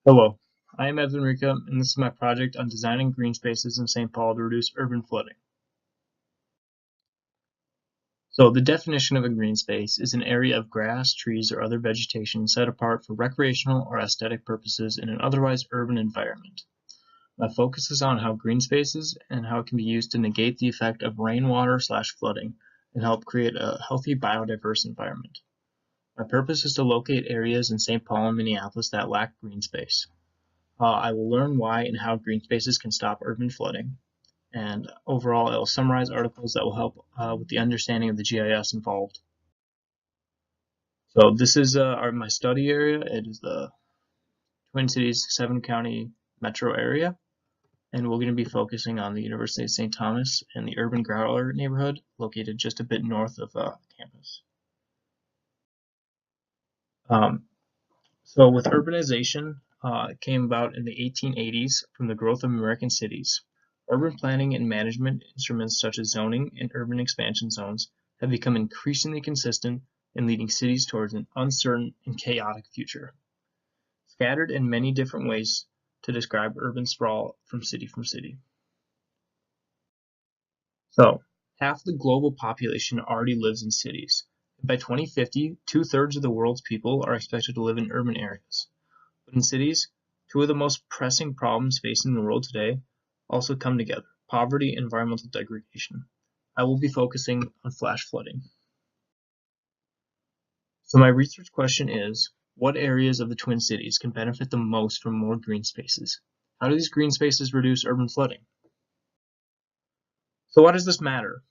Hello, I am Evan Rica, and this is my project on designing green spaces in St. Paul to reduce urban flooding. So the definition of a green space is an area of grass, trees, or other vegetation set apart for recreational or aesthetic purposes in an otherwise urban environment. My focus is on how green spaces and how it can be used to negate the effect of rainwater/flooding and help create a healthy biodiverse environment. My purpose is to locate areas in St. Paul and Minneapolis that lack green space. I will learn why and how green spaces can stop urban flooding, and overall I will summarize articles that will help with the understanding of the GIS involved. So this is my study area. It is the Twin Cities 7-county metro area, and we're going to be focusing on the University of St. Thomas and the Urban Growler neighborhood located just a bit north of campus. So with urbanization, it came about in the 1880s from the growth of American cities. Urban planning and management instruments such as zoning and urban expansion zones have become increasingly consistent in leading cities towards an uncertain and chaotic future. Scattered in many different ways to describe urban sprawl from city. So, half the global population already lives in cities. By 2050, 2/3 of the world's people are expected to live in urban areas. But in cities, two of the most pressing problems facing the world today also come together: poverty and environmental degradation. I will be focusing on flash flooding. So my research question is, what areas of the Twin Cities can benefit the most from more green spaces? How do these green spaces reduce urban flooding? So why does this matter?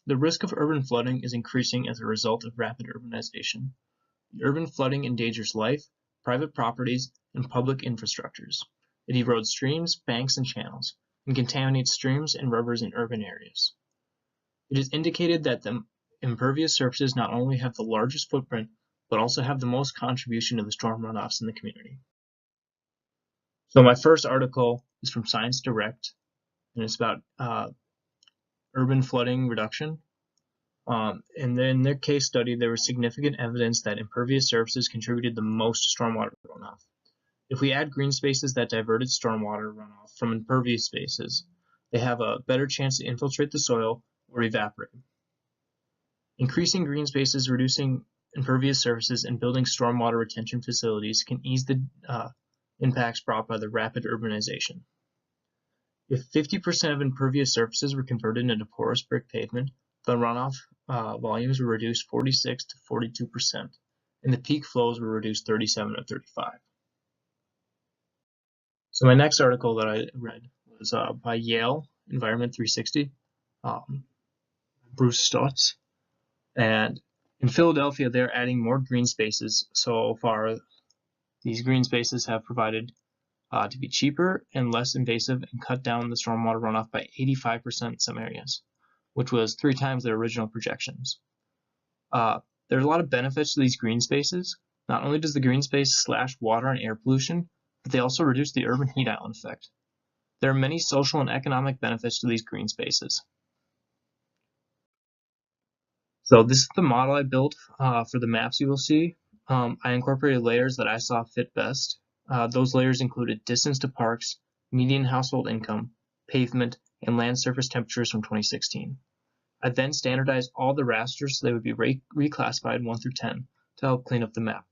The risk of urban flooding is increasing as a result of rapid urbanization. Urban flooding endangers life, private properties, and public infrastructures. It erodes streams, banks, and channels, and contaminates streams and rivers in urban areas. It is indicated that the impervious surfaces not only have the largest footprint, but also have the most contribution to the storm runoffs in the community. So my first article is from Science Direct, and it's about urban flooding reduction. And then in their case study, there was significant evidence that impervious surfaces contributed the most to stormwater runoff. If we add green spaces that diverted stormwater runoff from impervious spaces, they have a better chance to infiltrate the soil or evaporate. Increasing green spaces, reducing impervious surfaces, and building stormwater retention facilities can ease the impacts brought by the rapid urbanization. If 50% of impervious surfaces were converted into porous brick pavement, the runoff volumes were reduced 46 to 42%, and the peak flows were reduced 37 to 35. So my next article that I read was by Yale Environment 360, Bruce Stutz, and in Philadelphia they're adding more green spaces. So far, these green spaces have provided to be cheaper and less invasive and cut down the stormwater runoff by 85% in some areas, which was 3 times their original projections. There's a lot of benefits to these green spaces. Not only does the green space slash water and air pollution, but they also reduce the urban heat island effect. There are many social and economic benefits to these green spaces. So this is the model I built for the maps you will see. I incorporated layers that I saw fit best. Those layers included distance to parks, median household income, pavement, and land surface temperatures from 2016. I then standardized all the rasters so they would be reclassified 1 through 10 to help clean up the map.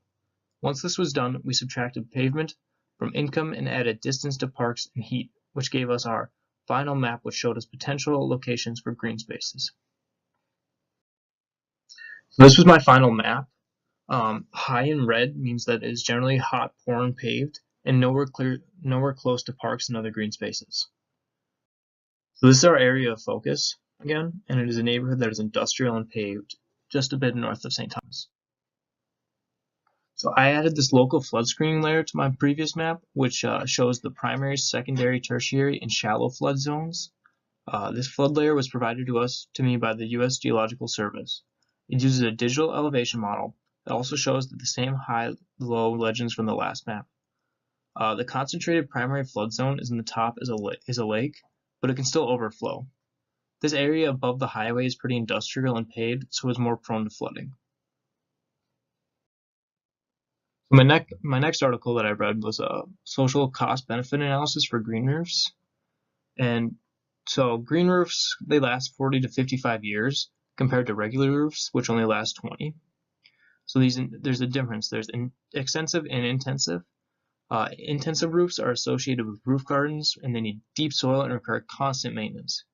Once this was done, we subtracted pavement from income and added distance to parks and heat, which gave us our final map, which showed us potential locations for green spaces. So this was my final map. High in red means that it is generally hot, poor, and paved, and nowhere close to parks and other green spaces. So this is our area of focus again, and it is a neighborhood that is industrial and paved, just a bit north of St. Thomas. So I added this local flood screening layer to my previous map, which shows the primary, secondary, tertiary, and shallow flood zones. This flood layer was provided to me by the U.S. Geological Service. It uses a digital elevation model that also shows the same high-low legends from the last map. The concentrated primary flood zone is in the top is a lake, but it can still overflow. This area above the highway is pretty industrial and paved, so is more prone to flooding. My next article that I read was a social cost benefit analysis for green roofs. And so green roofs, they last 40 to 55 years compared to regular roofs, which only last 20. So there's a difference. There's extensive and intensive. Intensive roofs are associated with roof gardens, and they need deep soil and require constant maintenance.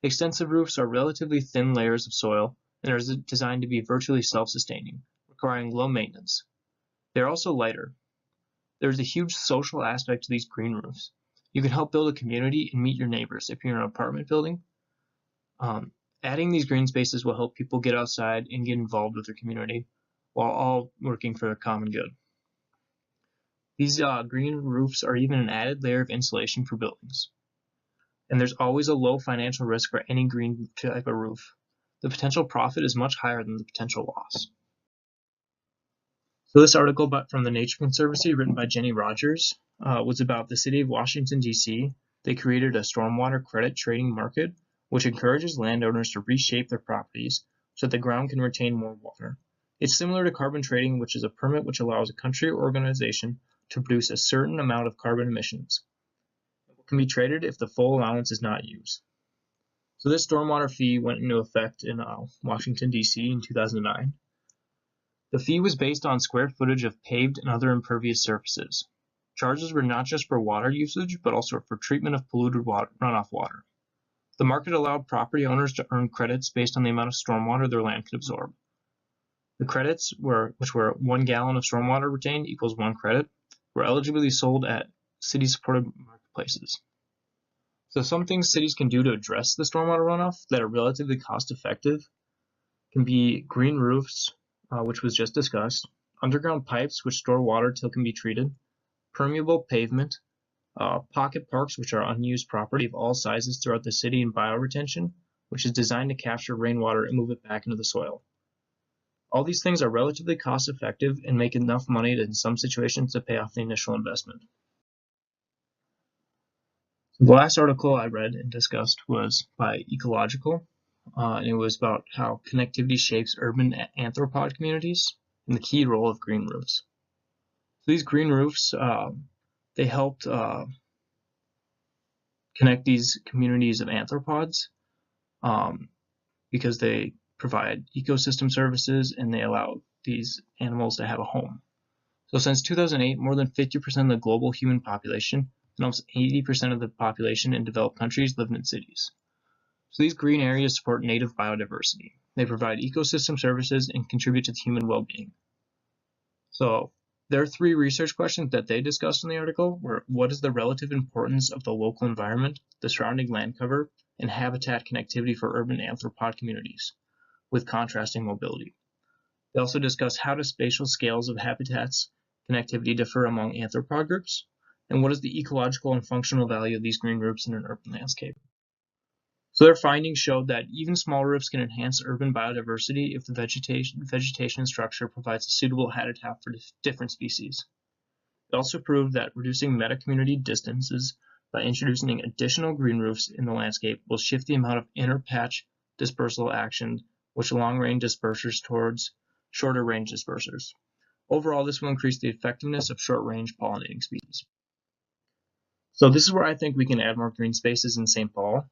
Extensive roofs are relatively thin layers of soil and are designed to be virtually self-sustaining, requiring low maintenance. They're also lighter. There's a huge social aspect to these green roofs. You can help build a community and meet your neighbors if you're in an apartment building. Adding these green spaces will help people get outside and get involved with their community while all working for the common good. These green roofs are even an added layer of insulation for buildings. And there's always a low financial risk for any green type of roof. The potential profit is much higher than the potential loss. So this article from the Nature Conservancy, written by Jenny Rogers, was about the city of Washington, D.C. They created a stormwater credit trading market, which encourages landowners to reshape their properties so that the ground can retain more water. It's similar to carbon trading, which is a permit which allows a country or organization to produce a certain amount of carbon emissions. It can be traded if the full allowance is not used. So this stormwater fee went into effect in Washington, D.C. in 2009. The fee was based on square footage of paved and other impervious surfaces. Charges were not just for water usage, but also for treatment of polluted runoff water. The market allowed property owners to earn credits based on the amount of stormwater their land could absorb. The credits, which were 1 gallon of stormwater retained equals 1 credit, were eligibly sold at city-supported marketplaces. So some things cities can do to address the stormwater runoff that are relatively cost-effective can be green roofs, which was just discussed, underground pipes which store water till it can be treated, permeable pavement, pocket parks which are unused property of all sizes throughout the city, and bioretention, which is designed to capture rainwater and move it back into the soil. All these things are relatively cost effective and make enough money in some situations to pay off the initial investment. The last article I read and discussed was by Ecological, and it was about how connectivity shapes urban arthropod communities and the key role of green roofs. So these green roofs, they helped connect these communities of arthropods because they provide ecosystem services and they allow these animals to have a home. So since 2008, more than 50% of the global human population and almost 80% of the population in developed countries live in cities. So these green areas support native biodiversity. They provide ecosystem services and contribute to human well-being. So there are 3 research questions that they discussed in the article were: what is the relative importance of the local environment, the surrounding land cover, and habitat connectivity for urban arthropod communities, with contrasting mobility. They also discuss how do spatial scales of habitats connectivity differ among arthropod groups, and what is the ecological and functional value of these green roofs in an urban landscape. So their findings showed that even small roofs can enhance urban biodiversity if the vegetation structure provides a suitable habitat for different species. It also proved that reducing meta-community distances by introducing additional green roofs in the landscape will shift the amount of inter-patch dispersal action, which long-range dispersers towards shorter-range dispersers. Overall, this will increase the effectiveness of short-range pollinating species. So this is where I think we can add more green spaces in St. Paul.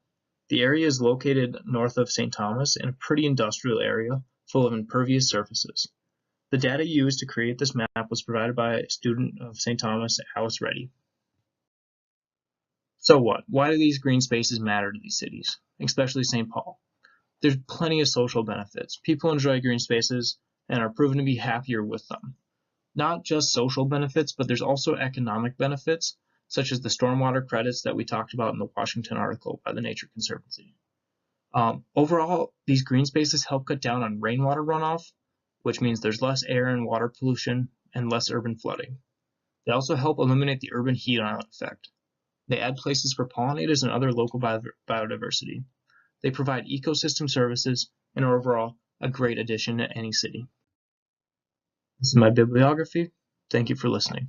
The area is located north of St. Thomas in a pretty industrial area full of impervious surfaces. The data used to create this map was provided by a student of St. Thomas, Alice Reddy. So what? Why do these green spaces matter to these cities, especially St. Paul? There's plenty of social benefits. People enjoy green spaces and are proven to be happier with them. Not just social benefits, but there's also economic benefits, such as the stormwater credits that we talked about in the Washington article by the Nature Conservancy. Overall, these green spaces help cut down on rainwater runoff, which means there's less air and water pollution and less urban flooding. They also help eliminate the urban heat island effect. They add places for pollinators and other local biodiversity. They provide ecosystem services and are overall a great addition to any city. This is my bibliography. Thank you for listening.